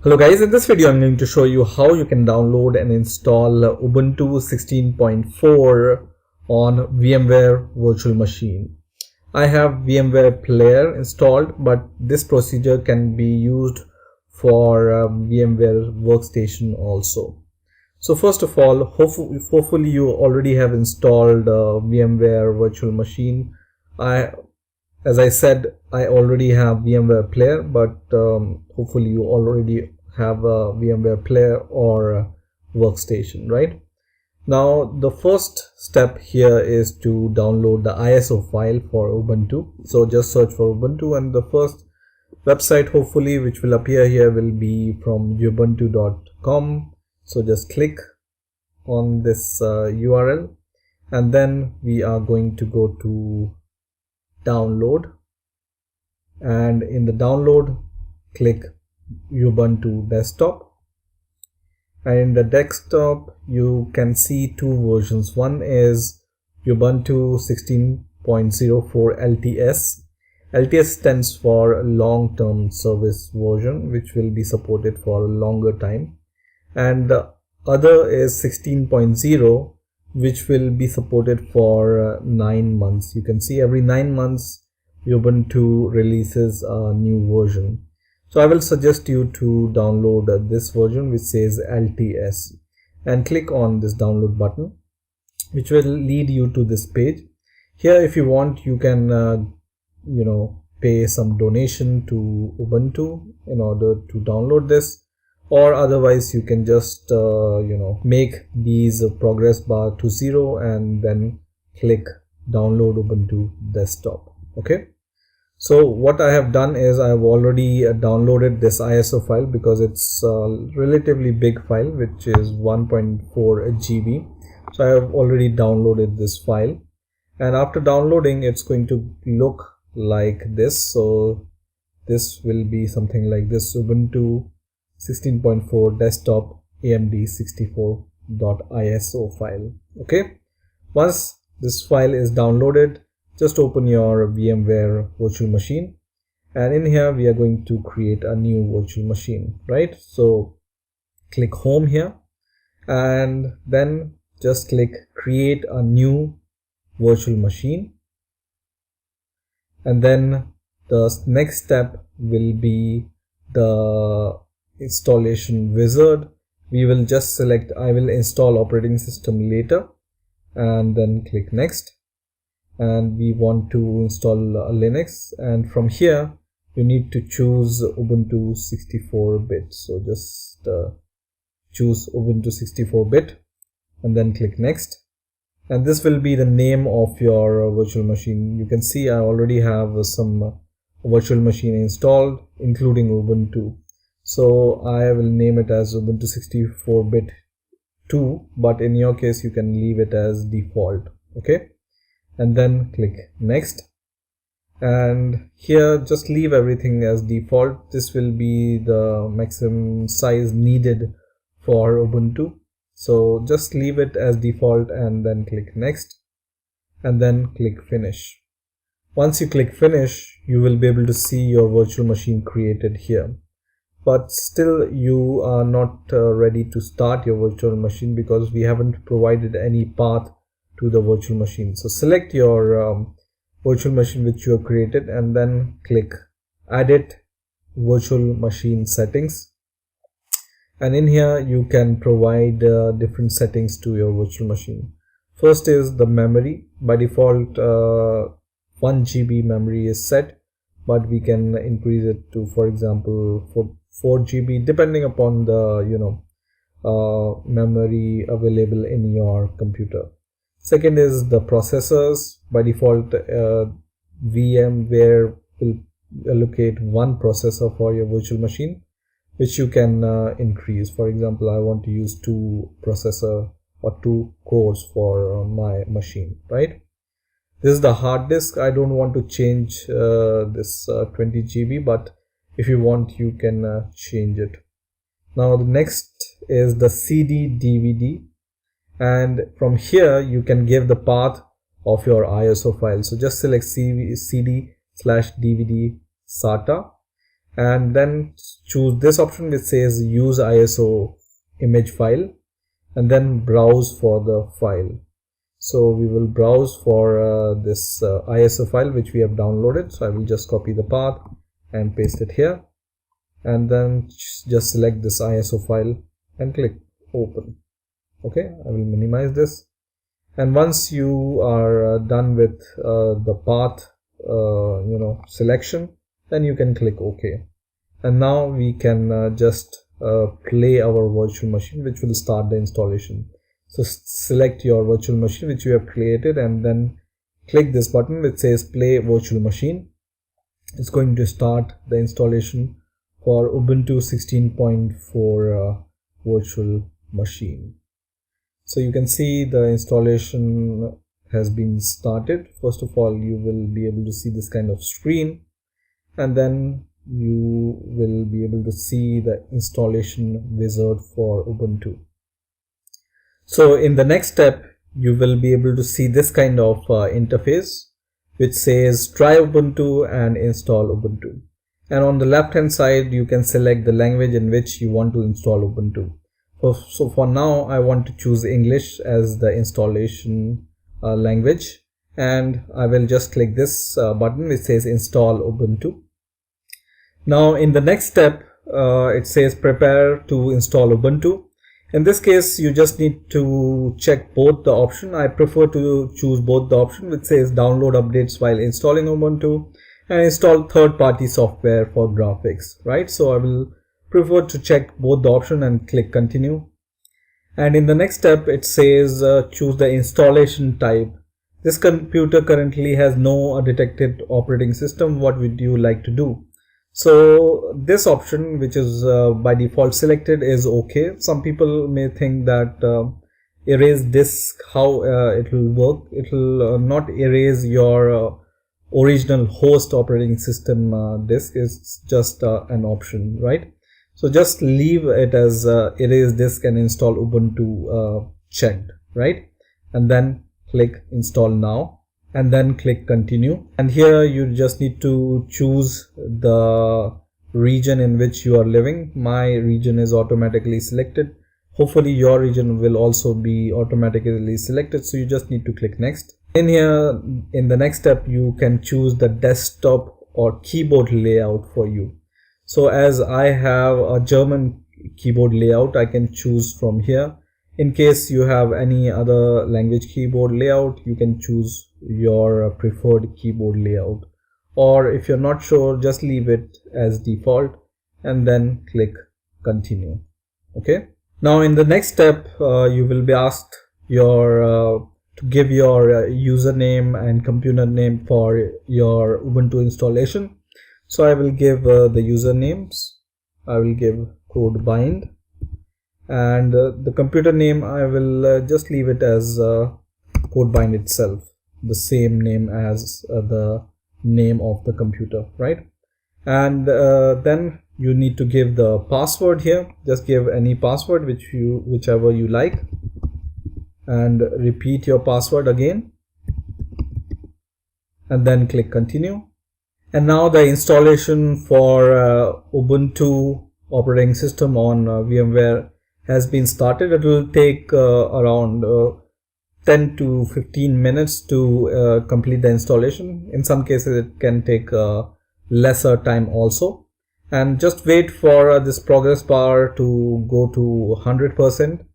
Hello guys, in this video I'm going to show you how you can download and install Ubuntu 16.4 on VMware virtual machine. I have VMware Player installed, but this procedure can be used for VMware Workstation also. So first of all, hopefully you already have installed VMware virtual machine. As I said, I already have VMware Player, but hopefully you already have a VMware Player or Workstation, right? Now, the first step here is to download the ISO file for Ubuntu. So just search for Ubuntu, and the first website hopefully which will appear here will be from ubuntu.com. So just click on this URL, and then we are going to go to download, and in the download click Ubuntu desktop, and in the desktop you can see two versions. One is Ubuntu 16.04 LTS. LTS stands for long-term service version, which will be supported for a longer time, and the other is 16.0, which will be supported for 9 months. You can see every 9 months Ubuntu releases a new version. So I will suggest you to download this version which says LTS, and click on this download button, which will lead you to this page. Here, if you want, you can pay some donation to Ubuntu in order to download this, or otherwise you can just make these progress bar to 0 and then click download Ubuntu desktop. Okay, so what I have done is I have already downloaded this ISO file because it's a relatively big file, which is 1.4 GB. So I have already downloaded this file, and after downloading it's going to look like this. So this will be something like this: Ubuntu 16.4 desktop amd64.iso file. Okay, once this file is downloaded, just open your VMware virtual machine, and in here we are going to create a new virtual machine, right? So click home here, and then just click create a new virtual machine, and then the next step will be the installation wizard. We will just select I will install operating system later, and then click next, and we want to install Linux, and from here you need to choose Ubuntu 64-bit. So just choose Ubuntu 64-bit and then click next, and this will be the name of your virtual machine. You can see I already have some virtual machine installed including Ubuntu. So I will name it as Ubuntu 64-bit 2, but in your case you can leave it as default. Okay, and then click next, and here just leave everything as default. This will be the maximum size needed for Ubuntu, so just leave it as default and then click next, and then click finish. Once you click finish, you will be able to see your virtual machine created here. But still you are not ready to start your virtual machine because we haven't provided any path to the virtual machine. So select your virtual machine which you have created, and then click edit virtual machine settings, and in here you can provide different settings to your virtual machine. First is the memory. By default 1 GB memory is set, but we can increase it to, for example, 4 GB depending upon the memory available in your computer. Second is the processors. By default VMware will allocate one processor for your virtual machine, which you can increase. For example, I want to use 2 processor or 2 cores for my machine, right? This is the hard disk. I don't want to change this 20 GB, but if you want you can change it. Now the next is the CD DVD, and from here you can give the path of your ISO file. So just select CD/DVD SATA, and then choose this option which says use ISO image file, and then browse for the file. So we will browse for this ISO file which we have downloaded. So I will just copy the path and paste it here, and then just select this ISO file and click open. Okay, I will minimize this, and once you are done with the path selection, then you can click OK. And now we can just play our virtual machine, which will start the installation. So select your virtual machine which you have created, and then click this button which says play virtual machine. It's going to start the installation for Ubuntu 16.4 virtual machine. So you can see the installation has been started. First of all, you will be able to see this kind of screen, and then you will be able to see the installation wizard for Ubuntu. So in the next step, you will be able to see this kind of interface which says try Ubuntu and install Ubuntu. And on the left hand side, you can select the language in which you want to install Ubuntu. So for now, I want to choose English as the installation language, and I will just click this button which says install Ubuntu. Now in the next step, it says prepare to install Ubuntu. In this case, you just need to check both the option. I prefer to choose both the option which says download updates while installing Ubuntu and install third-party software for graphics, right? So I will prefer to check both the option and click continue. And in the next step, it says choose the installation type. This computer currently has no detected operating system. What would you like to do? So this option, which is by default selected, is okay. Some people may think that erase disk, how it will work. It will not erase your original host operating system disk. Is just an option, right? So just leave it as erase disk and install Ubuntu checked, right? And then click install now, and then click continue. And here you just need to choose the region in which you are living. My region is automatically selected. Hopefully your region will also be automatically selected. So you just need to click next. In here, in the next step, you can choose the desktop or keyboard layout for you. So as I have a German keyboard layout, I can choose from here. In case you have any other language keyboard layout, you can choose your preferred keyboard layout. Or if you're not sure, just leave it as default and then click continue. Okay. Now in the next step, you will be asked to give your username and computer name for your Ubuntu installation. So I will give the usernames. I will give code bind, and the computer name I will just leave it as code bind itself, the same name as the name of the computer, right? And then you need to give the password here. Just give any password whichever you like, and repeat your password again, and then click continue. And now the installation for Ubuntu operating system on VMware has been started. It will take around 10 to 15 minutes to complete the installation. In some cases it can take lesser time also. And just wait for this progress bar to go to 100%,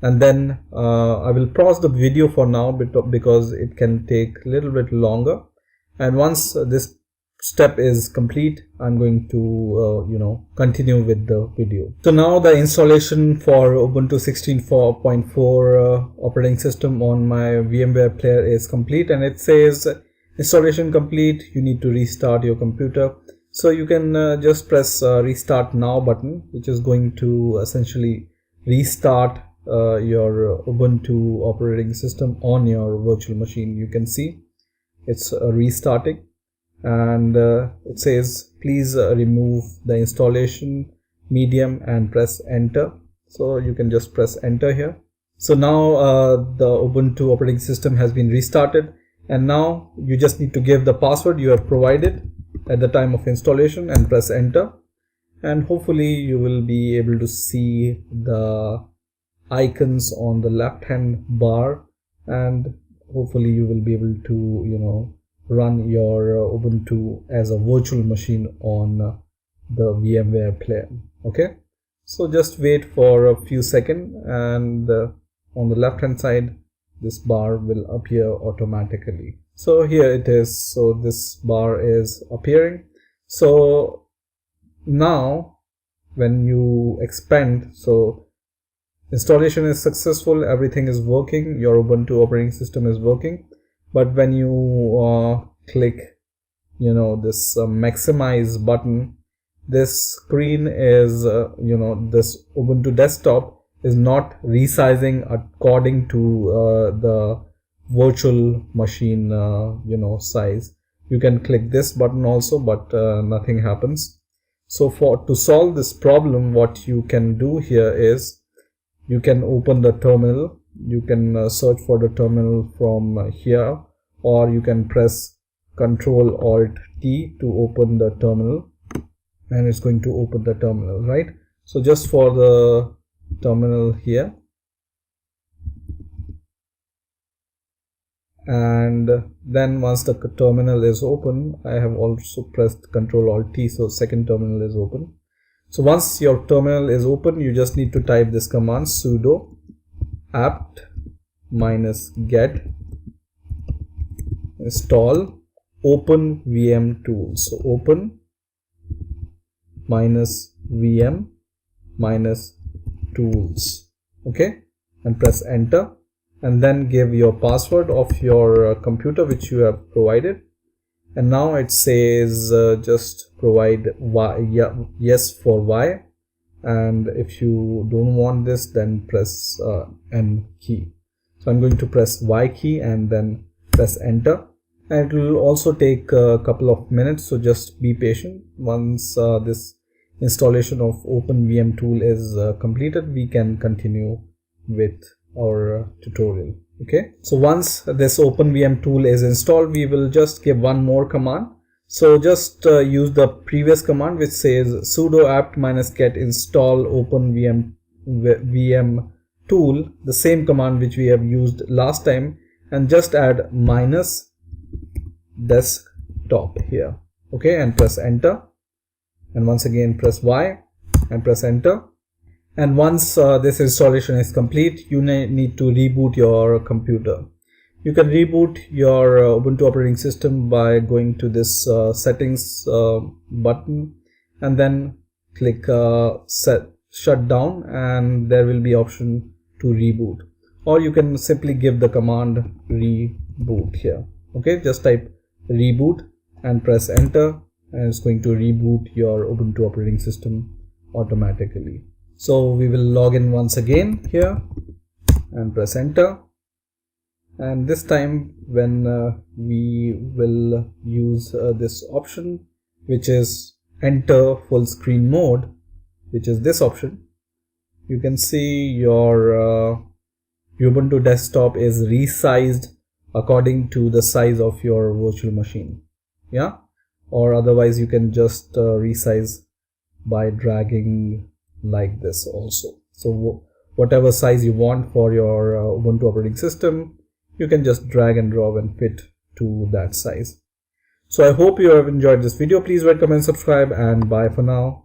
and then I will pause the video for now because it can take a little bit longer. And once this step is complete, I'm going to continue with the video. So now the installation for Ubuntu 16.4 operating system on my VMware player is complete, and it says installation complete. You need to restart your computer. So you can just press restart now button, which is going to essentially restart your Ubuntu operating system on your virtual machine. You can see it's restarting. And it says please remove the installation medium and press enter. So you can just press enter here. So now the Ubuntu operating system has been restarted, and now you just need to give the password you have provided at the time of installation and press enter. and hopefully you will be able to see the icons on the left hand bar, and hopefully you will be able to run your Ubuntu as a virtual machine on the VMware player. Okay, so just wait for a few seconds, and on the left hand side this bar will appear automatically. So here it is. So this bar is appearing. So now when you expand, so installation is successful, everything is working, your Ubuntu operating system is working. But when you click this maximize button, this screen is this Ubuntu desktop is not resizing according to the virtual machine size. You can click this button also, but nothing happens. So to solve this problem, what you can do here is you can open the terminal. You can search for the terminal from here, or you can press Ctrl Alt T to open the terminal, and it's going to open the terminal, right? So just for the terminal here, and then once the terminal is open, I have also pressed Ctrl Alt T, so second terminal is open. So once your terminal is open, you just need to type this command sudo apt -get install open VM tools. So open -VM -tools, okay, and press enter, and then give your password of your computer which you have provided. And now it says just provide yes for Y, and if you don't want this, then press N key. So I'm going to press Y key and then press enter, and it will also take a couple of minutes, so just be patient. Once this installation of OpenVM tool is completed, we can continue with our tutorial. Okay, so once this OpenVM tool is installed, we will just give one more command. So just use the previous command which says sudo apt -get install OpenVM tool, the same command which we have used last time, and just add -desktop here, okay, and press enter, and once again press Y and press enter. And once this installation is complete, you need to reboot your computer. You can reboot your Ubuntu operating system by going to this settings button, and then click shut down, and there will be option to reboot, or you can simply give the command reboot here. Okay, just type reboot and press enter, and it's going to reboot your Ubuntu operating system automatically. So we will log in once again here and press enter, and this time when we will use this option which is enter full screen mode, which is this option, you can see your Ubuntu desktop is resized according to the size of your virtual machine, yeah, or otherwise you can just resize by dragging like this also. So whatever size you want for your Ubuntu operating system, you can just drag and drop and fit to that size. So I hope you have enjoyed this video. Please rate, comment, subscribe, and bye for now.